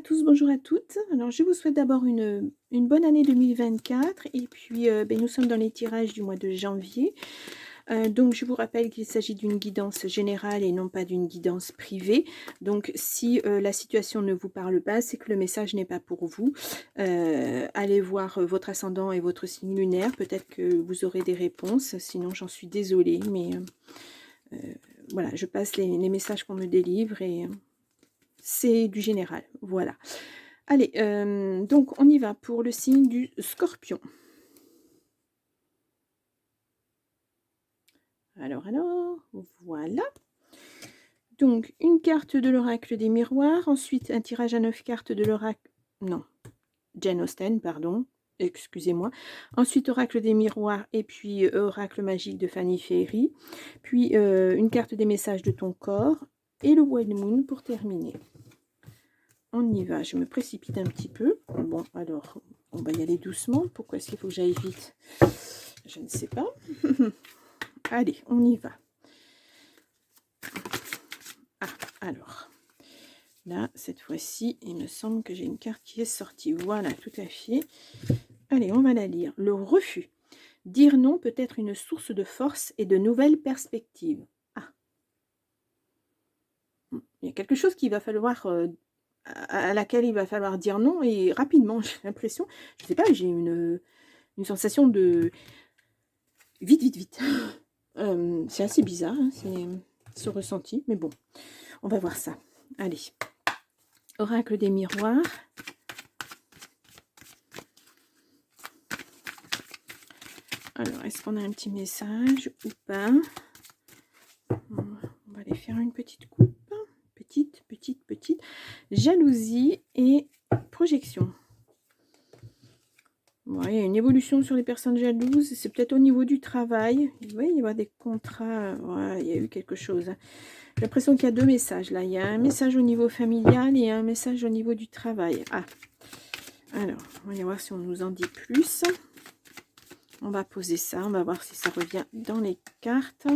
Tous, bonjour à toutes. Alors, je vous souhaite d'abord une bonne année 2024 et puis, nous sommes dans les tirages du mois de janvier. Donc je vous rappelle qu'il s'agit d'une guidance générale et non pas d'une guidance privée. Donc si, la situation ne vous parle pas, c'est que le message n'est pas pour vous. Allez voir, votre ascendant et votre signe lunaire, peut-être que vous aurez des réponses, sinon j'en suis désolée, mais, voilà, je passe les messages qu'on me délivre et c'est du général, voilà. Allez, donc on y va pour le signe du Scorpion. Alors, voilà. Donc une carte de l'oracle des miroirs, ensuite un tirage à 9 cartes de l'oracle non, Jane Austen, pardon, excusez-moi. Ensuite oracle des miroirs et puis oracle magique de Fanny Ferry, puis, une carte des messages de ton corps et le Wild Moon pour terminer. On y va, je me précipite un petit peu. Bon, alors, on va y aller doucement. Pourquoi est-ce qu'il faut que j'aille vite? Je ne sais pas. Allez, on y va. Ah, alors, là, cette fois-ci, il me semble que j'ai une carte qui est sortie. Voilà, tout à fait. Allez, on va la lire. Le refus. Dire non peut être une source de force et de nouvelles perspectives. Ah. Il y a quelque chose qu'il va falloir... à laquelle il va falloir dire non et rapidement, j'ai l'impression. Je ne sais pas, j'ai une sensation de vite, vite, vite. C'est assez bizarre, hein, c'est ce ressenti, mais bon, on va voir ça. Allez, oracle des miroirs. Alors, est-ce qu'on a un petit message ou pas? On va aller faire une petite coupe. Petite, petite, petite. Jalousie et projection. Ouais, il y a une évolution sur les personnes jalouses. C'est peut-être au niveau du travail. Il va y avoir des contrats. Ouais, il y a eu quelque chose. J'ai l'impression qu'il y a deux messages là. Il y a un message au niveau familial et un message au niveau du travail. Ah, alors, on va y voir si on nous en dit plus. On va poser ça. On va voir si ça revient dans les cartes.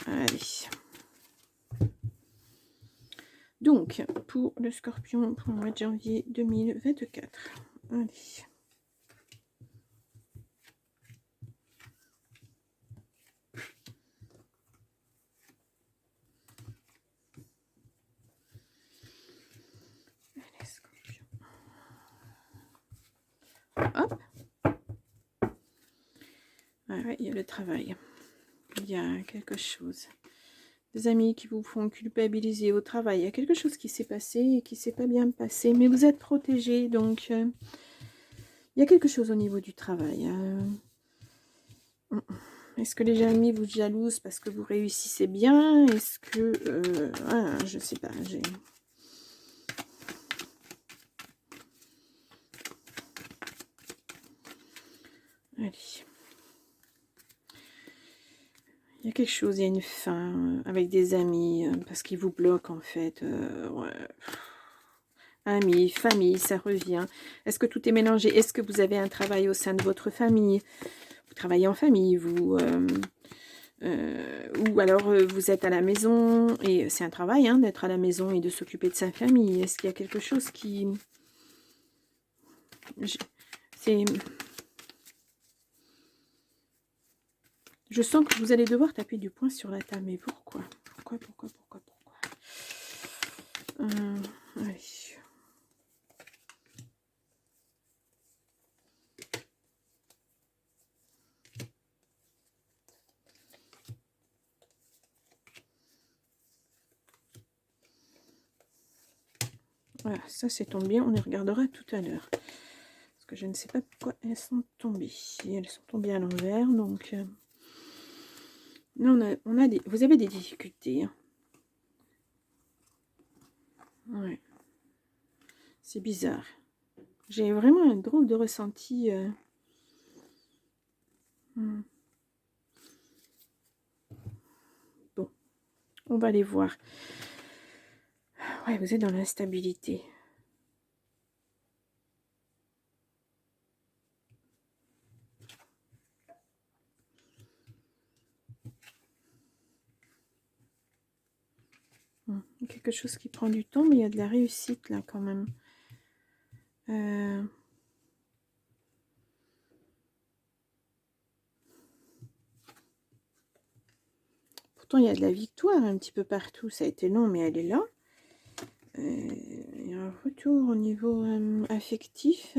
Allez. Donc, pour le Scorpion, pour le mois de janvier 2024. Allez. Hop. Ah ouais, il y a le travail. Il y a quelque chose. Des amis qui vous font culpabiliser au travail. Il y a quelque chose qui s'est passé et qui s'est pas bien passé. Mais vous êtes protégé, donc il y a quelque chose au niveau du travail. Est-ce que les amis vous jalousent parce que vous réussissez bien? Est-ce que... je sais pas. Allez. Il y a quelque chose, il y a une fin avec des amis, parce qu'ils vous bloquent en fait. Ouais. Amis, famille, ça revient. Est-ce que tout est mélangé? Est-ce que vous avez un travail au sein de votre famille? Vous travaillez en famille, vous... ou alors vous êtes à la maison, et c'est un travail hein, d'être à la maison et de s'occuper de sa famille. Est-ce qu'il y a quelque chose qui... C'est... Je sens que vous allez devoir taper du poing sur la table. Mais pourquoi? Pourquoi? Allez. Voilà, ça c'est tombé bien. On les regardera tout à l'heure. Parce que je ne sais pas pourquoi elles sont tombées. Et elles sont tombées à l'envers. Donc, là, vous avez des difficultés. Hein. Ouais. C'est bizarre. J'ai vraiment un drôle de ressenti. Bon, on va les voir. Ouais, vous êtes dans l'instabilité. Quelque chose qui prend du temps, mais il y a de la réussite là quand même. Pourtant, il y a de la victoire un petit peu partout. Ça a été long, mais elle est là. Il y a un retour au niveau affectif.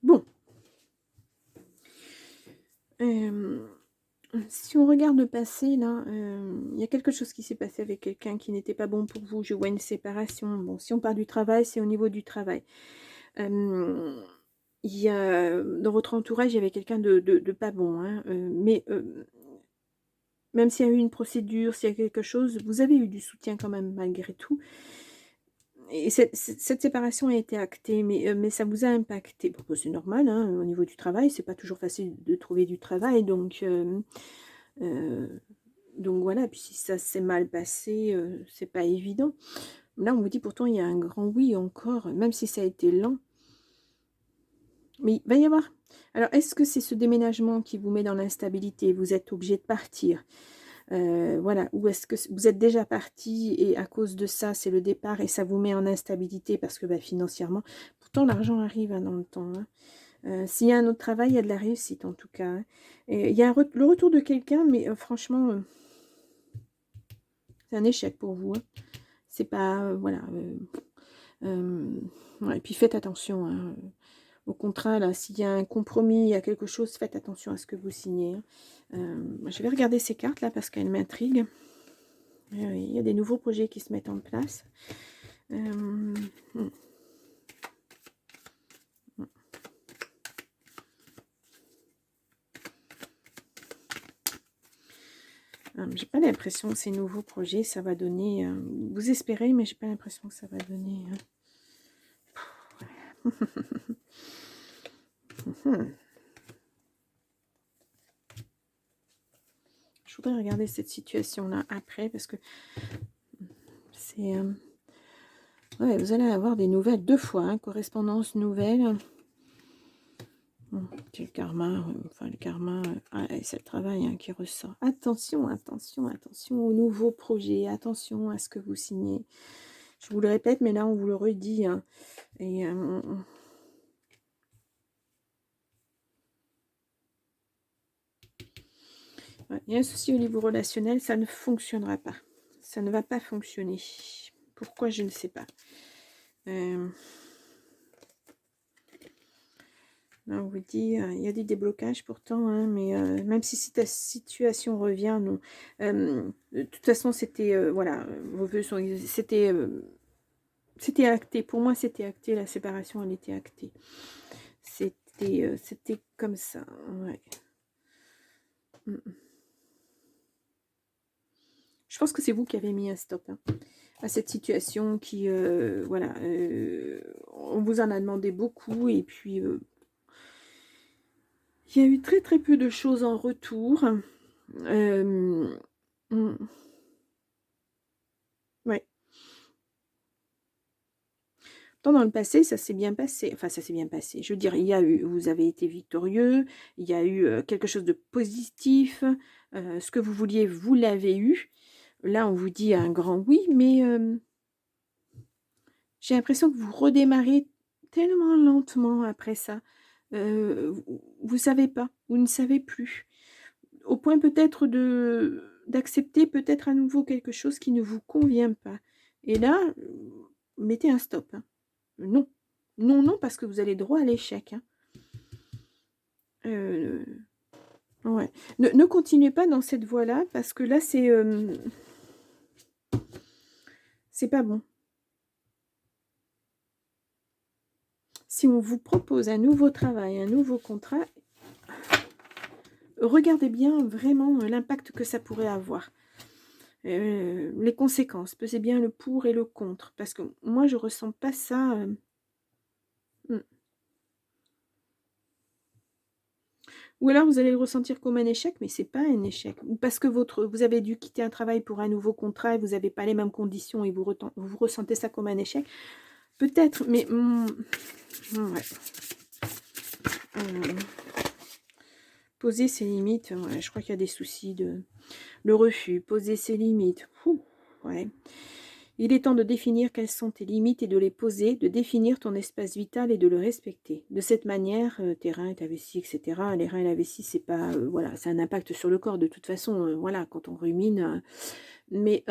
Bon. Si on regarde le passé, là, il y a quelque chose qui s'est passé avec quelqu'un qui n'était pas bon pour vous. Je vois une séparation. Bon, si on parle du travail, c'est au niveau du travail. Il y a, dans votre entourage, il y avait quelqu'un de pas bon, hein, mais même s'il y a eu une procédure, s'il y a quelque chose, vous avez eu du soutien quand même malgré tout. Et cette séparation a été actée, mais ça vous a impacté. Bon, bah, c'est normal, hein, au niveau du travail, c'est pas toujours facile de trouver du travail, donc voilà. Puis si ça s'est mal passé, c'est pas évident. Là, on vous dit pourtant il y a un grand oui encore, même si ça a été lent. Mais il va y avoir... Alors, est-ce que c'est ce déménagement qui vous met dans l'instabilité? Vous êtes obligé de partir. Voilà. Ou est-ce que vous êtes déjà parti et à cause de ça, c'est le départ et ça vous met en instabilité parce que bah, financièrement, pourtant l'argent arrive hein, dans le temps. Hein. S'il y a un autre travail, il y a de la réussite en tout cas. Hein. Et il y a le retour de quelqu'un, mais franchement, c'est un échec pour vous. Hein. C'est pas... voilà. Ouais, et puis faites attention. Hein. Au contraire, là, s'il y a un compromis, il y a quelque chose, faites attention à ce que vous signez. Je vais regarder ces cartes là parce qu'elles m'intriguent. Il y a des nouveaux projets qui se mettent en place. J'ai pas l'impression que ces nouveaux projets, ça va donner... vous espérez, mais j'ai pas l'impression que ça va donner... Je voudrais regarder cette situation-là après, parce que c'est... ouais, vous allez avoir des nouvelles 2 fois, hein, correspondance nouvelle. C'est le karma, enfin le karma, c'est le travail hein, qui ressort. Attention, attention, attention aux nouveaux projets, attention à ce que vous signez. Je vous le répète, mais là on vous le redit. Hein, et il y a un souci au niveau relationnel, ça ne fonctionnera pas. Ça ne va pas fonctionner. Pourquoi, je ne sais pas. Là, on vous dit, il y a des déblocages pourtant, hein, mais même si ta situation revient, non. De toute façon, c'était, voilà, vos vœux sont... C'était acté. Pour moi, c'était acté. La séparation, elle était actée. C'était comme ça. Ouais. Je pense que c'est vous qui avez mis un stop hein, à cette situation qui, voilà, on vous en a demandé beaucoup et puis il y a eu très très peu de choses en retour. Ouais. Dans le passé, ça s'est bien passé. Enfin, ça s'est bien passé. Je veux dire, il y a eu, vous avez été victorieux, il y a eu quelque chose de positif. Ce que vous vouliez, vous l'avez eu. Là, on vous dit un grand oui, mais j'ai l'impression que vous redémarrez tellement lentement après ça. Vous ne savez pas, vous ne savez plus. Au point peut-être d'accepter peut-être à nouveau quelque chose qui ne vous convient pas. Et là, mettez un stop. Hein. Non. Non, non, parce que vous allez droit à l'échec. Hein. Ouais. Ne continuez pas dans cette voie-là, parce que là, c'est pas bon. Si on vous propose un nouveau travail, un nouveau contrat, regardez bien vraiment l'impact que ça pourrait avoir. Les conséquences, pesez bien le pour et le contre, parce que moi, je ressens pas ça... Ou alors vous allez le ressentir comme un échec, mais c'est pas un échec. Ou parce que vous avez dû quitter un travail pour un nouveau contrat et vous n'avez pas les mêmes conditions et vous ressentez ça comme un échec. Peut-être, mais... ouais. Poser ses limites, ouais, je crois qu'il y a des soucis de... Le refus, poser ses limites. Ouais. Il est temps de définir quelles sont tes limites et de les poser, de définir ton espace vital et de le respecter. De cette manière, tes reins, ta vessie, etc. Les reins et la vessie, c'est pas... voilà, ça a un impact sur le corps de toute façon, voilà, quand on rumine. Mais...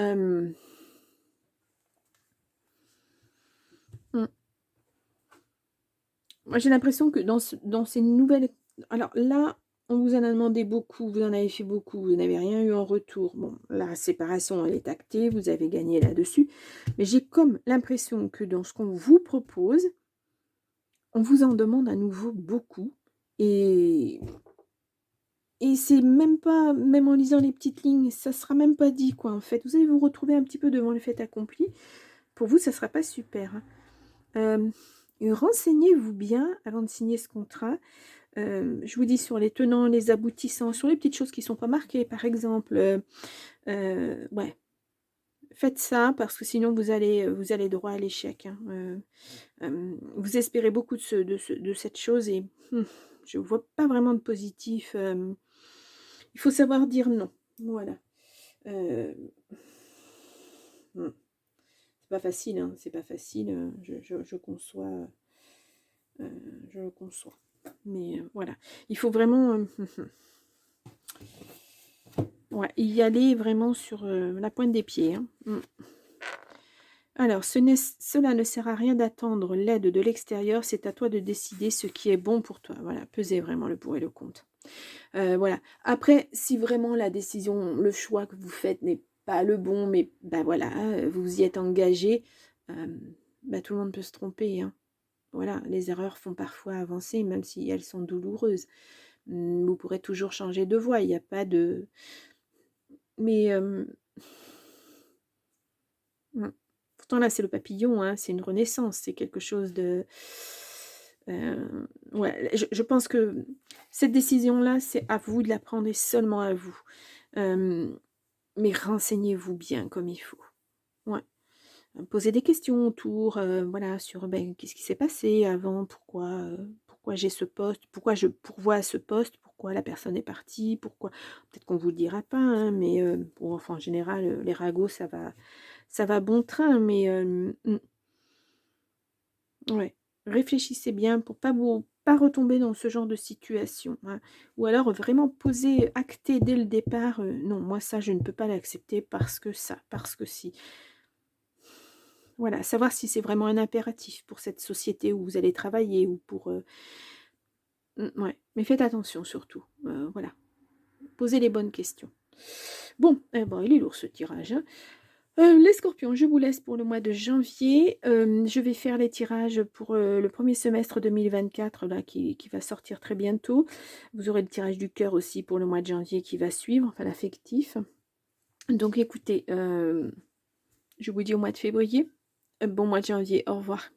moi, j'ai l'impression que dans ces nouvelles... Alors là, on vous en a demandé beaucoup, vous en avez fait beaucoup, vous n'avez rien eu en retour. Bon, la séparation, elle est actée, vous avez gagné là-dessus. Mais j'ai comme l'impression que dans ce qu'on vous propose, on vous en demande à nouveau beaucoup. Et c'est même pas, même en lisant les petites lignes, ça sera même pas dit, quoi, en fait. Vous allez vous retrouver un petit peu devant le fait accompli. Pour vous, ça sera pas super. Renseignez-vous bien avant de signer ce contrat. Je vous dis sur les tenants, les aboutissants, sur les petites choses qui ne sont pas marquées, par exemple. Ouais, faites ça parce que sinon vous allez droit à l'échec. Hein. Vous espérez beaucoup de cette chose et je ne vois pas vraiment de positif. Il faut savoir dire non. Voilà. C'est pas facile, hein, c'est pas facile. Je conçois. Je le conçois. Mais voilà. Il faut vraiment ouais, y aller vraiment sur la pointe des pieds. Hein. Alors, cela ne sert à rien d'attendre l'aide de l'extérieur, c'est à toi de décider ce qui est bon pour toi. Voilà, pesez vraiment le pour et le contre. Voilà. Après, si vraiment la décision, le choix que vous faites n'est pas le bon, mais ben voilà, vous y êtes engagé, tout le monde peut se tromper. Hein. Voilà, les erreurs font parfois avancer, même si elles sont douloureuses. Vous pourrez toujours changer de voie, il n'y a pas de... Mais... pourtant là, c'est le papillon, hein, c'est une renaissance, c'est quelque chose de... ouais, je pense que cette décision-là, c'est à vous de la prendre et seulement à vous. Mais renseignez-vous bien comme il faut. Ouais. Posez des questions autour, voilà, sur qu'est-ce qui s'est passé avant, pourquoi j'ai ce poste, pourquoi je pourvois à ce poste, pourquoi la personne est partie, pourquoi, peut-être qu'on ne vous le dira pas, hein, mais bon, enfin, en général, les ragots, ça va bon train, mais ouais, réfléchissez bien pour pas retomber dans ce genre de situation, hein. Ou alors vraiment poser, acter dès le départ, non, moi ça, je ne peux pas l'accepter parce que ça, parce que si. Voilà, savoir si c'est vraiment un impératif pour cette société où vous allez travailler ou pour... ouais, mais faites attention surtout. Voilà, posez les bonnes questions. Bon, il est lourd ce tirage. Hein. Les scorpions, je vous laisse pour le mois de janvier. Je vais faire les tirages pour le premier semestre 2024 là, qui va sortir très bientôt. Vous aurez le tirage du cœur aussi pour le mois de janvier qui va suivre, enfin l'affectif. Donc écoutez, je vous dis au mois de février. Bon mois de janvier, au revoir.